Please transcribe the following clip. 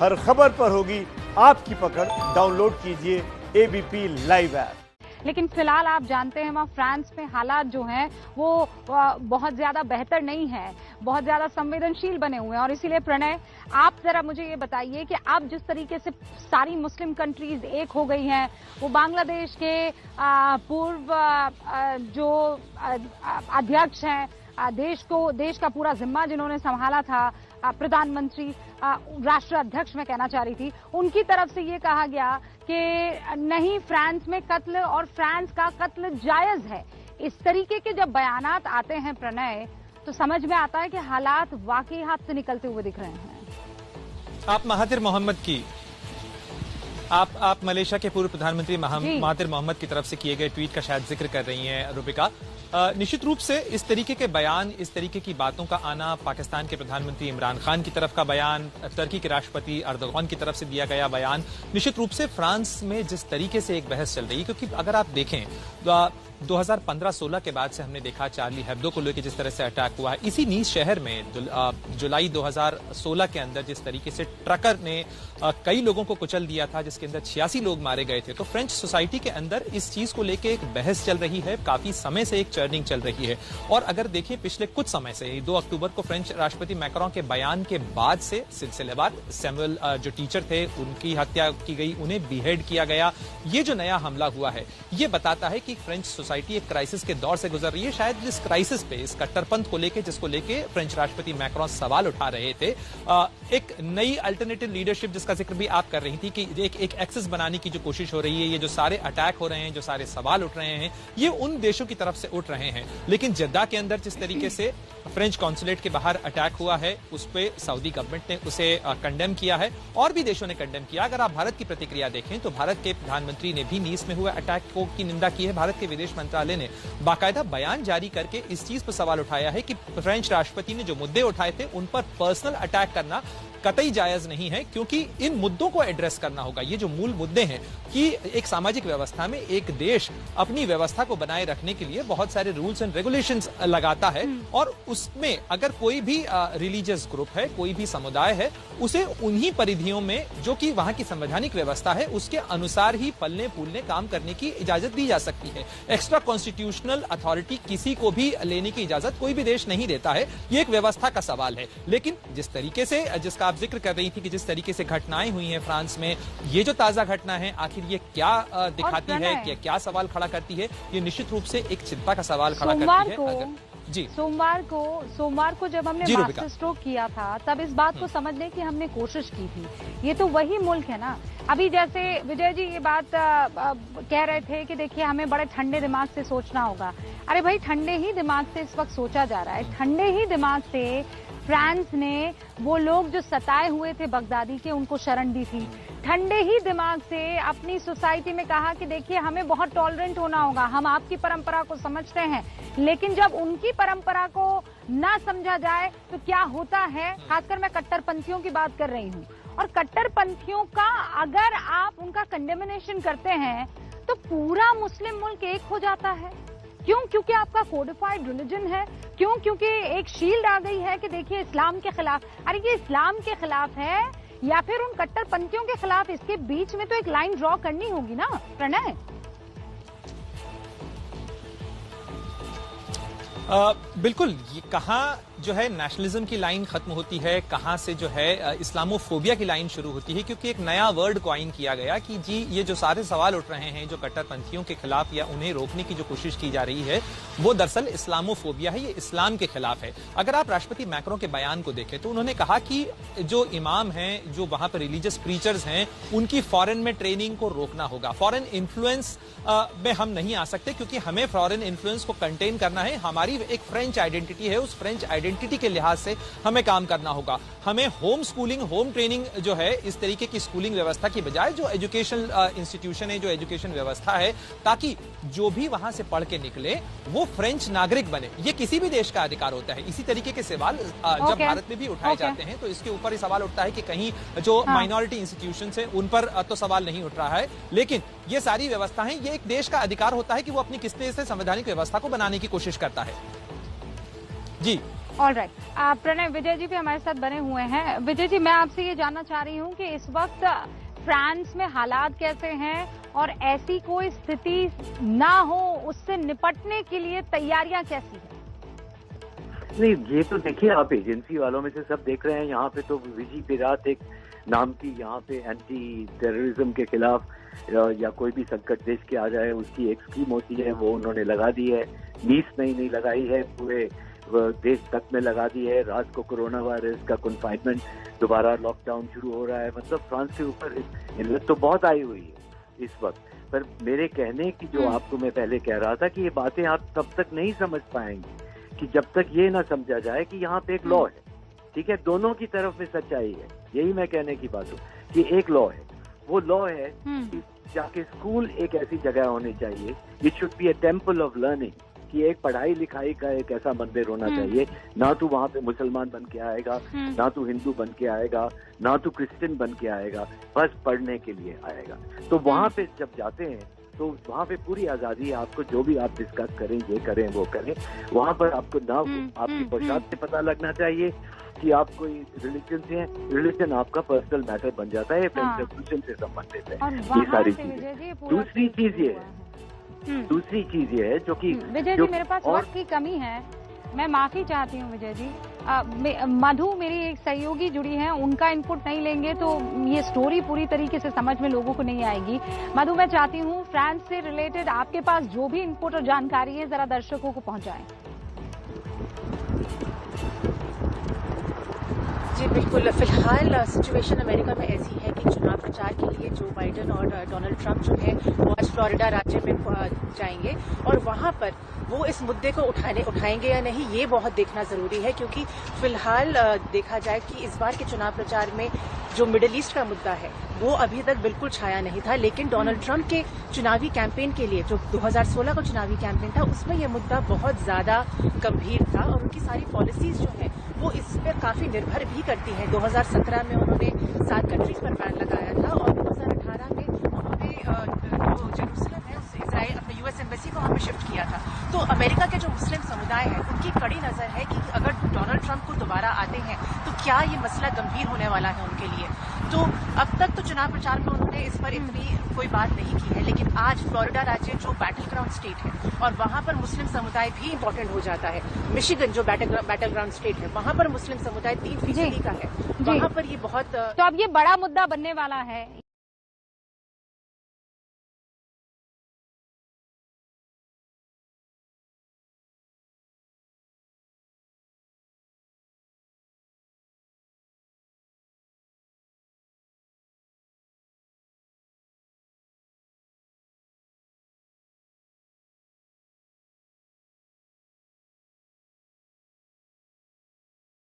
हर खबर पर होगी आपकी पकड़। डाउनलोड कीजिए एबीपी लाइव ऐप। लेकिन फिलहाल आप जानते हैं वहाँ फ्रांस में हालात जो हैं वो बहुत ज्यादा बेहतर नहीं है, बहुत ज्यादा संवेदनशील बने हुए हैं। और इसीलिए प्रणय, आप जरा मुझे ये बताइए कि अब जिस तरीके से सारी मुस्लिम कंट्रीज एक हो गई हैं, वो बांग्लादेश के पूर्व जो अध्यक्ष हैं, देश का पूरा जिम्मा जिन्होंने संभाला था, प्रधानमंत्री, राष्ट्र अध्यक्ष मैं कहना चाह रही थी, उनकी तरफ से ये कहा गया कि नहीं, फ्रांस में कत्ल और फ्रांस का कत्ल जायज है। इस तरीके के जब बयानात आते हैं प्रणय, तो समझ में आता है कि हालात वाकई हाथ से निकलते हुए दिख रहे हैं। आप महातिर मोहम्मद की आप मलेशिया के पूर्व प्रधानमंत्री महातिर मोहम्मद की तरफ से किए गए ट्वीट का शायद जिक्र कर रही हैं रूबिका। निश्चित रूप से इस तरीके के बयान, इस तरीके की बातों का आना, पाकिस्तान के प्रधानमंत्री इमरान खान की तरफ का बयान, तुर्की के राष्ट्रपति अर्दोगान की तरफ से दिया गया बयान, निश्चित रूप से फ्रांस में जिस तरीके से एक बहस चल रही है, क्योंकि अगर आप देखें 2015-16 के बाद से हमने देखा चार्ली हेब्दो को लेकर जिस तरह से अटैक हुआ है, इसी नीस शहर में जुलाई 2016 के अंदर जिस तरीके से ट्रकर ने कई लोगों को कुचल दिया था, जिसके अंदर 86 लोग मारे गए थे। तो फ्रेंच सोसाइटी के अंदर इस चीज को लेकर एक बहस चल रही है, काफी समय से एक चर्निंग चल रही है। और अगर देखें पिछले कुछ समय से 2 अक्टूबर को फ्रेंच राष्ट्रपति मैक्रों के बयान के बाद से सिलसिलेवार सैमुअल जो टीचर थे उनकी हत्या की गई, उन्हें बीहेड किया गया, ये जो नया हमला हुआ है, ये बताता है कि फ्रेंच सोसाइटी एक क्राइसिस के दौर से गुजर रही है। शायद इस क्राइसिस पे, इस कट्टरपंथ को लेके, जिसको लेके फ्रेंच राष्ट्रपति मैक्रों सवाल उठा रहे थे, एक नई अल्टरनेटिव लीडरशिप जिसका जिक्र भी आप कर रही थी कि एक एक्सेस बनाने की जो कोशिश हो रही है, ये जो सारे अटैक हो रहे हैं, जो सारे सवाल उठ रहे हैं, ये उन देशों की तरफ से उठ रहे हैं। लेकिन जद्दा के अंदर जिस तरीके से फ्रेंच कॉन्सुलेट के बाहर अटैक हुआ है, उस पे सऊदी गवर्नमेंट ने उसे कंडेम किया है और भी देशों ने कंडेम किया। अगर आप भारत की प्रतिक्रिया देखें तो भारत के प्रधानमंत्री ने भी नीस में हुए अटैक की निंदा की है। भारत के विदेश मंत्रालय ने बाकायदा बयान जारी करके इस चीज पर सवाल उठाया है कि फ्रेंच राष्ट्रपति ने जो मुद्दे उठाए थे उन पर पर्सनल अटैक करना कतई जायज नहीं है, क्योंकि इन मुद्दों को एड्रेस करना होगा। ये जो मूल मुद्दे हैं कि एक सामाजिक व्यवस्था में एक देश अपनी व्यवस्था को बनाए रखने के लिए बहुत सारे रूल्स एंड रेगुलेशंस लगाता है, और उसमें अगर कोई भी रिलीजियस ग्रुप है, कोई भी समुदाय है, उसे उन्हीं परिधियों में जो कि वहां की संवैधानिक व्यवस्था है उसके अनुसार ही फलने फूलने काम करने की इजाजत दी जा सकती है। एक्स्ट्रा कॉन्स्टिट्यूशनल अथॉरिटी किसी को भी लेने की इजाजत कोई भी देश नहीं देता है। ये एक व्यवस्था का सवाल है। लेकिन जिस तरीके से, जिसका आप जिक्र कर रही थी कि जिस तरीके से घटनाएं हुई हैं फ्रांस में, ये जो ताजा घटना है, आखिर ये क्या दिखाती है, क्या सवाल खड़ा करती है, ये निश्चित रूप से एक चिंता का सवाल खड़ा करती है। जी, सोमवार को जब हमने मास्टर स्ट्रोक किया था, तब इस बात को समझने की हमने कोशिश की थी। ये तो वही मुल्क है ना। अभी जैसे विजय जी ये बात कह रहे थे कि देखिए हमें बड़े ठंडे दिमाग से सोचना होगा। अरे भाई, ठंडे ही दिमाग से इस वक्त सोचा जा रहा है। ठंडे ही दिमाग से फ्रांस ने वो लोग जो सताए हुए थे बगदादी के, उनको शरण दी थी। ठंडे ही दिमाग से अपनी सोसाइटी में कहा कि देखिए हमें बहुत टॉलरेंट होना होगा, हम आपकी परंपरा को समझते हैं, लेकिन जब उनकी परंपरा को ना समझा जाए तो क्या होता है। खासकर मैं कट्टरपंथियों की बात कर रही हूँ, और कट्टरपंथियों का अगर आप उनका कंडेमिनेशन करते हैं तो पूरा मुस्लिम मुल्क एक हो जाता है। क्यों? क्योंकि आपका कोडिफाइड रिलीजन है। क्यों? क्योंकि एक शील्ड आ गई है कि देखिए इस्लाम के खिलाफ। अरे ये इस्लाम के खिलाफ है या फिर उन कट्टरपंथियों के खिलाफ, इसके बीच में तो एक लाइन ड्रॉ करनी होगी ना प्रणय। बिल्कुल, ये कहाँ जो है नेशनलिज्म की लाइन खत्म होती है, कहाँ से जो है इस्लामोफोबिया की लाइन शुरू होती है, क्योंकि एक नया वर्ड कॉइन किया गया कि जी ये जो सारे सवाल उठ रहे हैं, जो कट्टरपंथियों के खिलाफ या उन्हें रोकने की जो कोशिश की जा रही है, वो दरअसल इस्लामोफोबिया है, ये इस्लाम के खिलाफ है। अगर आप राष्ट्रपति मैक्रों के बयान को देखें तो उन्होंने कहा कि जो इमाम हैं, जो वहां पर रिलीजियस प्रीचर्स हैं, उनकी फॉरेन में ट्रेनिंग को रोकना होगा। फॉरेन इन्फ्लुएंस में हम नहीं आ सकते, क्योंकि हमें फॉरेन इन्फ्लुएंस को कंटेन करना है। हमारी एक फ्रेंच आइडेंटिटी है, उस फ्रेंच आइडेंटिटी के लिहाज से हमें काम करना होगा। हमें होम स्कूलिंग, होम ट्रेनिंग जो है, इस तरीके की स्कूलिंग व्यवस्था की बजाय जो एजुकेशन इंस्टीट्यूशन है, जो एजुकेशन व्यवस्था है, ताकि जो भी वहां से पढ़ के निकले वो फ्रेंच नागरिक बने। ये किसी भी देश का अधिकार होता है। इसी तरीके के सवाल जब भारत में भी उठाए जाते हैं तो इसके ऊपर ही सवाल उठता है कि कहीं जो माइनॉरिटी इंस्टीट्यूशन है उन पर तो सवाल नहीं उठ रहा है, लेकिन ये सारी व्यवस्थाएं, ये एक देश का अधिकार होता है कि वो अपनी किस तरह से संवैधानिक व्यवस्था को बनाने की कोशिश करता है। जी, ऑलराइट, प्रणय, विजय जी भी हमारे साथ बने हुए हैं। विजय जी, मैं आपसे ये जानना चाह रही हूँ कि इस वक्त फ्रांस में हालात कैसे हैं और ऐसी कोई स्थिति ना हो उससे निपटने के लिए तैयारियां कैसी हैं? नहीं, ये तो देखिए, आप एजेंसी वालों में से सब देख रहे हैं। यहाँ पे तो विजी पिरात एक नाम की यहाँ पे एंटी टेररिज्म के खिलाफ या कोई भी संकट देश के आ जाए उसकी एक स्कीम होती है, वो उन्होंने लगा दी है। नीस नहीं लगाई है, पूरे देश तक में लगा दी है। रात को कोरोना वायरस का कन्फाइनमेंट, दोबारा लॉकडाउन शुरू हो रहा है। मतलब फ्रांस के ऊपर इल्लत तो बहुत आई हुई है इस वक्त। पर मेरे कहने की जो आपको मैं पहले कह रहा था कि ये बातें आप तब तक नहीं समझ पाएंगे कि जब तक ये ना समझा जाए कि यहाँ पे एक लॉ है, ठीक है, दोनों की तरफ में सच्चाई है। यही मैं कहने की बात हूँ कि एक लॉ है, वो लॉ है कि जाके स्कूल एक ऐसी जगह होनी चाहिए, it should be A temple of learning, कि एक पढ़ाई लिखाई का एक ऐसा मंदिर होना चाहिए। ना तो वहाँ पे मुसलमान बन के आएगा, ना तो हिंदू बन के आएगा, ना तो क्रिश्चियन बन के आएगा, बस पढ़ने के लिए आएगा। तो वहाँ पे जब जाते हैं तो वहाँ पे पूरी आजादी है आपको, जो भी आप डिस्कस करें, ये करें वो करें। वहाँ पर आपको ना आपकी पोशाक से पता लगना चाहिए कि आप कोई रिलीजन से हैं। रिलीजन आपका पर्सनल मैटर बन जाता है, कॉन्स्टिट्यूशन से संबंधित है ये सारी चीजें। दूसरी चीज ये है जो कि विजय जी, मेरे पास वक्त की कमी है, मैं माफी चाहती हूँ विजय जी। मधु मेरी एक सहयोगी जुड़ी है, उनका इनपुट नहीं लेंगे तो ये स्टोरी पूरी तरीके से समझ में लोगों को नहीं आएगी। मधु, मैं चाहती हूँ फ्रांस से रिलेटेड आपके पास जो भी इनपुट और जानकारी है जरा दर्शकों को पहुंचाएं। जी बिल्कुल, फिलहाल सिचुएशन अमेरिका में ऐसी है कि चुनाव प्रचार के लिए जो बाइडेन और डोनाल्ड ट्रंप जो है वो आज फ्लोरिडा राज्य में जाएंगे और वहां पर वो इस मुद्दे को उठाएंगे या नहीं, ये बहुत देखना जरूरी है। क्योंकि फिलहाल देखा जाए कि इस बार के चुनाव प्रचार में जो मिडिल ईस्ट का मुद्दा है वो अभी तक बिल्कुल छाया नहीं था, लेकिन डोनाल्ड ट्रंप के चुनावी कैंपेन के लिए, जो 2016 का चुनावी कैंपेन था, उसमें यह मुद्दा बहुत ज्यादा गंभीर था और उनकी सारी पॉलिसीज जो है वो इस पर काफी निर्भर भी करती हैं। 2017 में उन्होंने 7 कंट्रीज पर बैन लगाया था और 2018 में उन्होंने जो जेरूसलम है उससे इजराइल अपने यूएस एम्बेसी को वहां पे शिफ्ट किया था। तो अमेरिका के जो मुस्लिम समुदाय है उनकी कड़ी नजर है कि अगर डोनाल्ड ट्रंप को दोबारा आते हैं तो क्या ये मसला गंभीर होने वाला है उनके लिए। तो अब तक तो चुनाव प्रचार में उन्होंने इस पर इतनी कोई बात नहीं की है, लेकिन आज फ्लोरिडा राज्य जो बैटल ग्राउंड स्टेट है और वहां पर मुस्लिम समुदाय भी इम्पोर्टेंट हो जाता है। मिशिगन जो बैटल ग्राउंड स्टेट है वहां पर मुस्लिम समुदाय 3% का है, वहां पर ये बहुत तो अब ये बड़ा मुद्दा बनने वाला है।